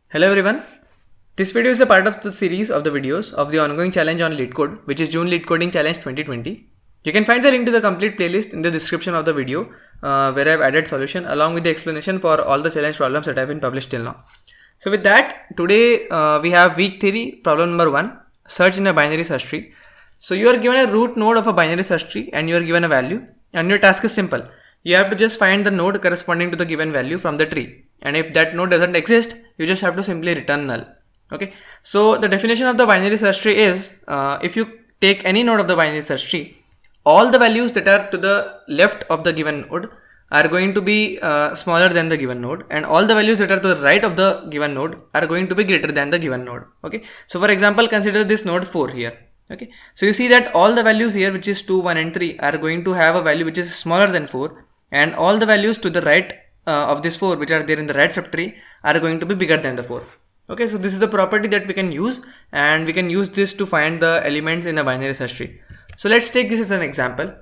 Hello everyone. This video is a part of the series of the videos of the ongoing challenge on LeetCode, which is June LeetCoding Challenge 2020. You can find the link to the complete playlist in the description of the video, where I've added solution along with the explanation for all the challenge problems that have been published till now. So with that, today we have week 3, problem number 1, search in a binary search tree. So you are given a root node of a binary search tree and you are given a value, and your task is simple. You have to just find the node corresponding to the given value from the tree, and if that node doesn't exist, you just have to simply return null. Okay, so the definition of the binary search tree is, if you take any node of the binary search tree, all the values that are to the left of the given node are going to be smaller than the given node, and all the values that are to the right of the given node are going to be greater than the given node. Okay, so for example, consider this node 4 here. Okay, so you see that all the values here, which is 2, 1 and 3, are going to have a value which is smaller than 4, and all the values to the right of this 4, which are there in the right subtree, are going to be bigger than the 4. Okay, so this is the property that we can use, and we can use this to find the elements in a binary search tree. So let's take this as an example.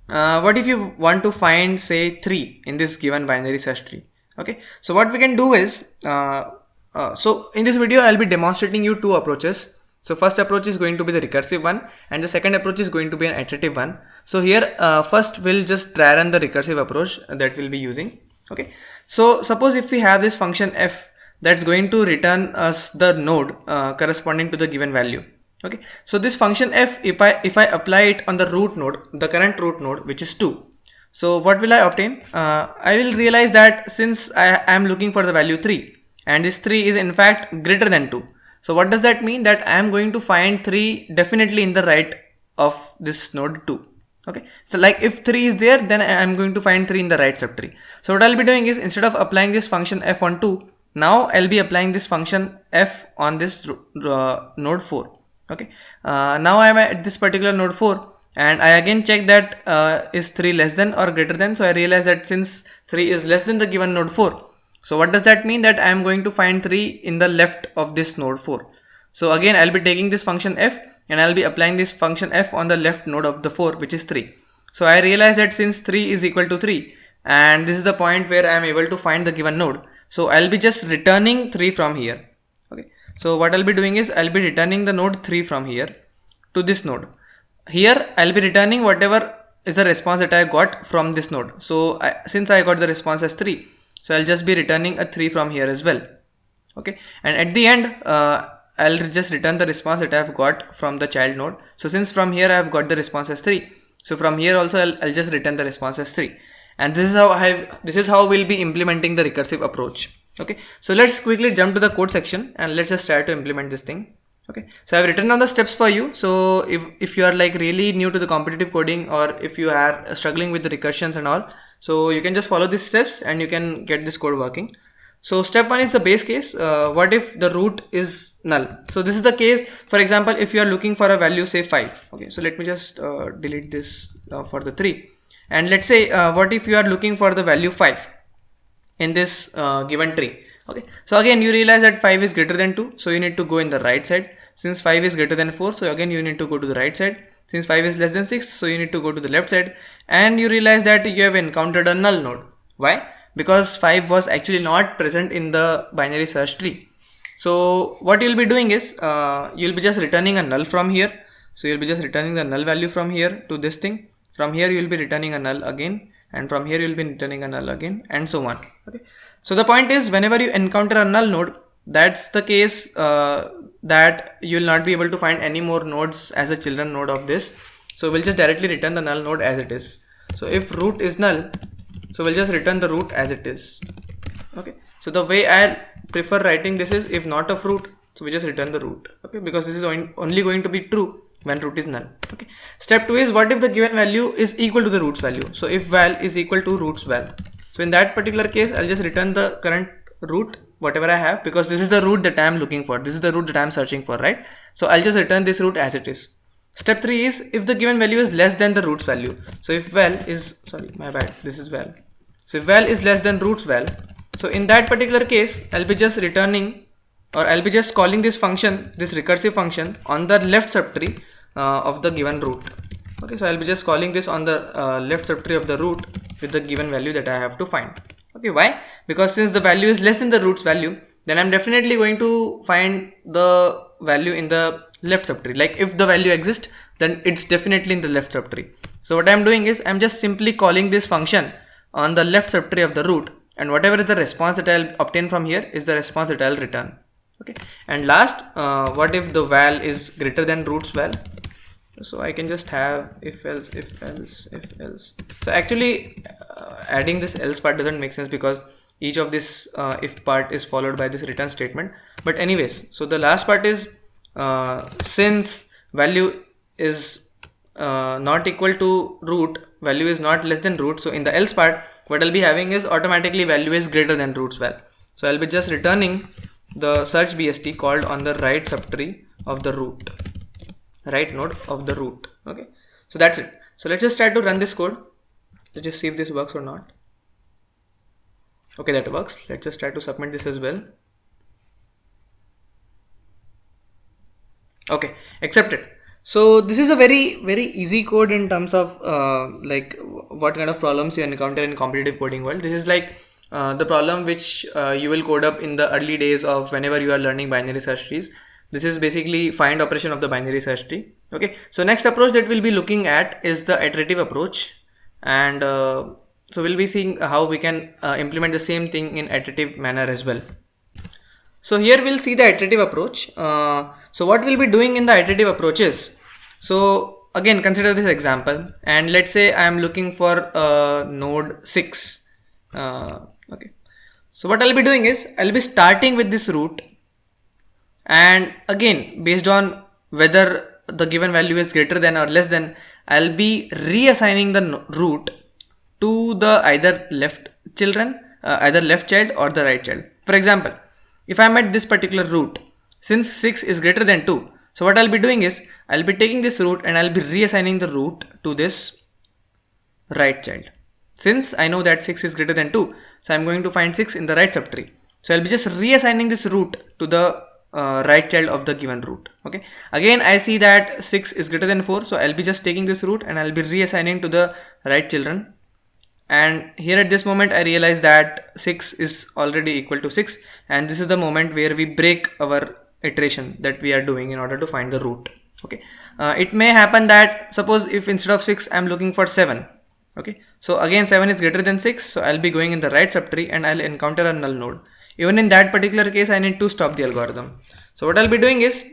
What if you want to find, say, 3 in this given binary search tree? Okay, so what we can do is, so in this video I'll be demonstrating you two approaches. So first approach is going to be the recursive one, and the second approach is going to be an iterative one. So here first we'll just try run the recursive approach that we'll be using. Okay, so suppose if we have this function f that's going to return us the node corresponding to the given value. Okay, so this function f, if I apply it on the root node, the current root node, which is 2, so what will I obtain? I will realize that since I am looking for the value 3, and this 3 is in fact greater than 2. So what does that mean? That I am going to find 3 definitely in the right of this node 2. Okay, so like if 3 is there, then I am going to find 3 in the right subtree. So what I'll be doing is, instead of applying this function f on 2, now I'll be applying this function f on this node 4. Okay, now I am at this particular node 4, and I again check that is 3 less than or greater than. So I realize that since 3 is less than the given node 4, so what does that mean? That I am going to find 3 in the left of this node 4. So again I'll be taking this function f, and I'll be applying this function f on the left node of the 4, which is 3. So I realize that since 3 is equal to 3, and this is the point where I am able to find the given node, so I'll be just returning 3 from here. Okay, so what I'll be doing is, I'll be returning the node 3 from here to this node. Here I'll be returning whatever is the response that I got from this node. So since I got the response as 3, so I'll just be returning a 3 from here as well. Okay, and at the end I'll just return the response that I have got from the child node. So since from here I have got the response as 3, so from here also I'll just return the response as 3. And this is how we'll be implementing the recursive approach. Okay, so let's quickly jump to the code section and let's just try to implement this thing. Okay, so I've written down the steps for you. So if you are like really new to the competitive coding, or if you are struggling with the recursions and all, so you can just follow these steps and you can get this code working. So step 1 is the base case. What if the root is null? So this is the case, for example, if you are looking for a value, say 5. Okay, so let me just delete this for the 3, and let's say what if you are looking for the value 5 in this given tree. Okay, so again you realize that 5 is greater than 2, so you need to go in the right side. Since 5 is greater than 4, so again you need to go to the right side. Since 5 is less than 6, so you need to go to the left side, and you realize that you have encountered a null node. Why? Because 5 was actually not present in the binary search tree. So what you'll be doing is, you'll be just returning a null from here. So you'll be just returning the null value from here to this thing. From here you'll be returning a null again, and from here you'll be returning a null again, and so on. Okay, so the point is, whenever you encounter a null node, that's the case that you will not be able to find any more nodes as a children node of this. So we'll just directly return the null node as it is. So if root is null, so we'll just return the root as it is. Okay, so the way I prefer writing this is, if not of root, so we just return the root. Okay, because this is only going to be true when root is null. Okay, step 2 is, what if the given value is equal to the root's value? So if val is equal to root's val, so in that particular case I'll just return the current root, whatever I have, because this is the root that I am looking for, this is the root that I am searching for, right? So I'll just return this root as it is. Step 3 is, if the given value is less than the root's value. So if val is, sorry, my bad, this is val. So if val is less than root's val, so in that particular case I'll be just returning, or I'll be just calling this function, this recursive function, on the left subtree of the given root. Okay, so I'll be just calling this on the left subtree of the root with the given value that I have to find. Okay, why? Because since the value is less than the root's value, then I'm definitely going to find the value in the left subtree. Like if the value exists, then it's definitely in the left subtree. So what I'm doing is I'm just simply calling this function on the left subtree of the root, and whatever is the response that I'll obtain from here is the response that I'll return. Okay, and last, what if the val is greater than root's val? So I can just have if else, if else, if else. So actually adding this else part doesn't make sense because each of this if part is followed by this return statement. But anyways, so the last part is since value is not equal to root, value is not less than root. So in the else part, what I'll be having is automatically value is greater than root's val. So I'll be just returning the search BST called on the right subtree of the root, right node of the root. Okay, so that's it. So let's just try to run this code. Let's just see if this works or not. Okay, that works. Let's just try to submit this as well. Okay, accepted. So this is a very easy code in terms of like what kind of problems you encounter in competitive coding world. This is like the problem which you will code up in the early days of whenever you are learning binary search trees. This is basically find operation of the binary search tree. Okay, so next approach that we'll be looking at is the iterative approach, and so we'll be seeing how we can implement the same thing in iterative manner as well. So here we'll see the iterative approach. So what we'll be doing in the iterative approaches. So again, consider this example, and let's say I am looking for node 6. Okay. So what I'll be doing is I'll be starting with this root, and again based on whether the given value is greater than or less than, I'll be reassigning the root to the either left child or the right child. For example, if I'm at this particular root, since 6 is greater than 2, so what I'll be doing is I'll be taking this root and I'll be reassigning the root to this right child. Since I know that 6 is greater than 2, so I'm going to find 6 in the right subtree. So I'll be just reassigning this root to the right child of the given root. Okay, again I see that 6 is greater than 4, so I'll be just taking this root and I'll be reassigning to the right children. And here at this moment I realize that 6 is already equal to 6, and this is the moment where we break our iteration that we are doing in order to find the root. Okay, it may happen that suppose if instead of 6 I'm looking for 7. Okay, so again 7 is greater than 6, so I'll be going in the right subtree and I'll encounter a null node. Even in that particular case I need to stop the algorithm. So what I'll be doing is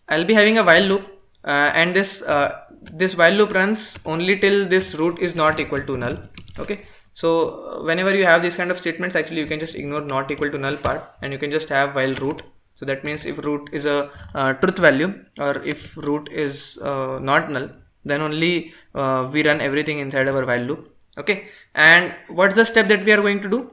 I'll be having a while loop, and this while loop runs only till this root is not equal to null. Okay, so whenever you have these kind of statements, actually you can just ignore not equal to null part and you can just have while root. So that means if root is a truth value, or if root is not null, then only we run everything inside our while loop. Okay, and what's the step that we are going to do?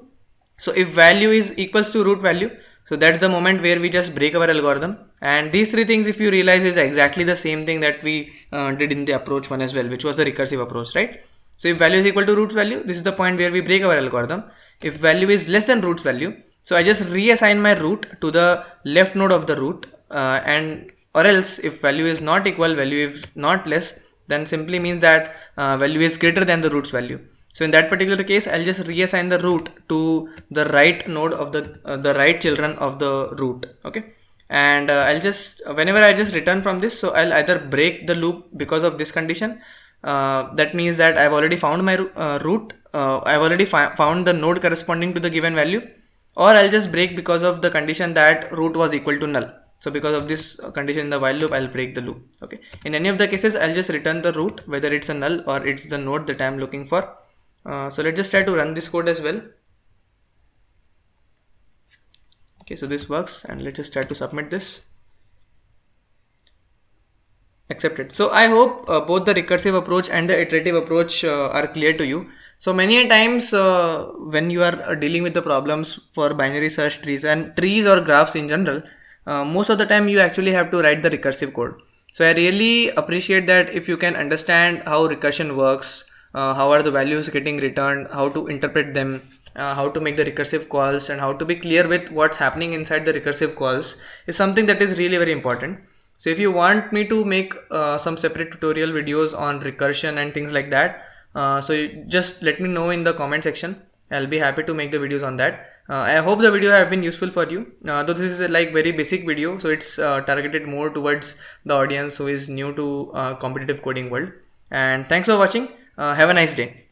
So if value is equals to root value, so that's the moment where we just break our algorithm. And these three things, if you realize, is exactly the same thing that we did in the approach 1 as well, which was the recursive approach, right? So if value is equal to root's value, this is the point where we break our algorithm. If value is less than root's value, so I just reassign my root to the left node of the root, and or else if value is not equal, value is not less, then simply means that value is greater than the root's value. So in that particular case, I'll just reassign the root to the right node of the right children of the root. Okay, and I'll just whenever I just return from this, so I'll either break the loop because of this condition. That means that I've already found my root. I've already found the node corresponding to the given value, or I'll just break because of the condition that root was equal to null. So because of this condition in the while loop, I'll break the loop. Okay, in any of the cases, I'll just return the root, whether it's a null or it's the node that I'm looking for. So let's just try to run this code as well. Okay, so this works, and let's just try to submit this. Accepted. So I hope both the recursive approach and the iterative approach are clear to you. So many a times when you are dealing with the problems for binary search trees and trees or graphs in general, most of the time you actually have to write the recursive code. So I really appreciate that if you can understand how recursion works, how are the values getting returned, how to interpret them, how to make the recursive calls, and how to be clear with what's happening inside the recursive calls is something that is really very important. So if you want me to make some separate tutorial videos on recursion and things like that, so you just let me know in the comment section. I'll be happy to make the videos on that. I hope the video have been useful for you. Though this is a like very basic video, so it's targeted more towards the audience who is new to competitive coding world. And thanks for watching. Have a nice day.